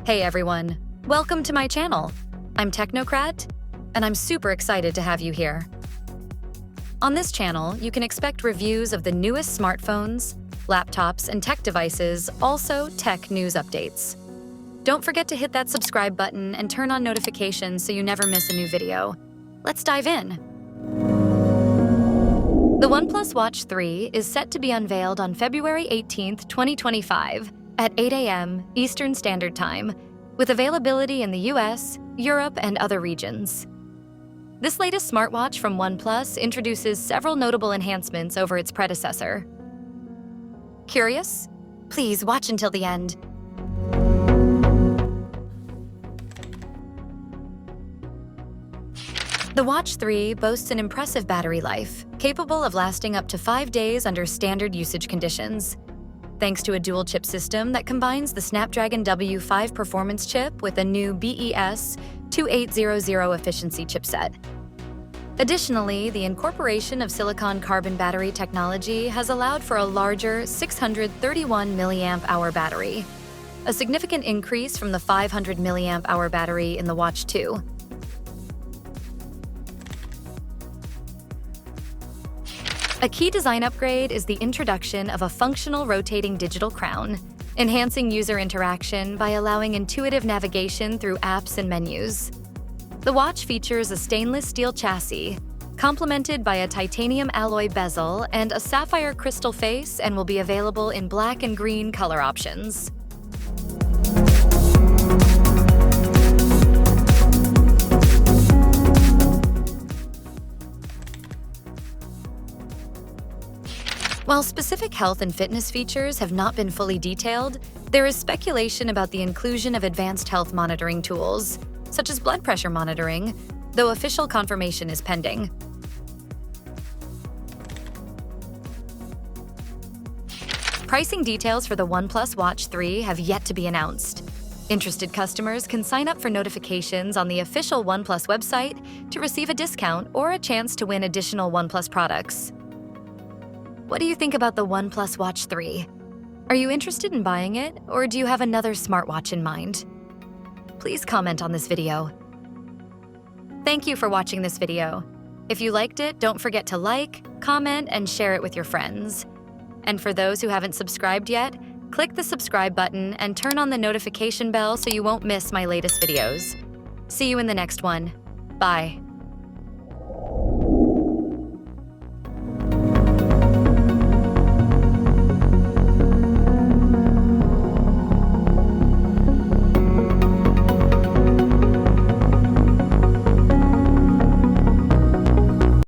Hey everyone, welcome to my channel. I'm Technocrat, and I'm super excited to have you here. On this channel, you can expect reviews of the newest smartphones, laptops, and tech devices, also tech news updates. Don't forget to hit that subscribe button and turn on notifications so you never miss a new video. Let's dive in. The OnePlus Watch 3 is set to be unveiled on February 18th, 2025 at 8 a.m. Eastern Standard Time, with availability in the US, Europe, and other regions. This latest smartwatch from OnePlus introduces several notable enhancements over its predecessor. Curious? Please watch until the end. The Watch 3 boasts an impressive battery life, capable of lasting up to 5 days under standard usage conditions. Thanks to a dual-chip system that combines the Snapdragon W5 performance chip with a new BES 2800 efficiency chipset. Additionally, the incorporation of silicon carbon battery technology has allowed for a larger 631 mAh battery, a significant increase from the 500 mAh battery in the Watch 2. A key design upgrade is the introduction of a functional rotating digital crown, enhancing user interaction by allowing intuitive navigation through apps and menus. The watch features a stainless steel chassis, complemented by a titanium alloy bezel and a sapphire crystal face, and will be available in black and green color options. While specific health and fitness features have not been fully detailed, there is speculation about the inclusion of advanced health monitoring tools, such as blood pressure monitoring, though official confirmation is pending. Pricing details for the OnePlus Watch 3 have yet to be announced. Interested customers can sign up for notifications on the official OnePlus website to receive a discount or a chance to win additional OnePlus products. What do you think about the OnePlus Watch 3? Are you interested in buying it, or do you have another smartwatch in mind? Please comment on this video. Thank you for watching this video. If you liked it, don't forget to like, comment, and share it with your friends. And for those who haven't subscribed yet, click the subscribe button and turn on the notification bell so you won't miss my latest videos. See you in the next one. Bye.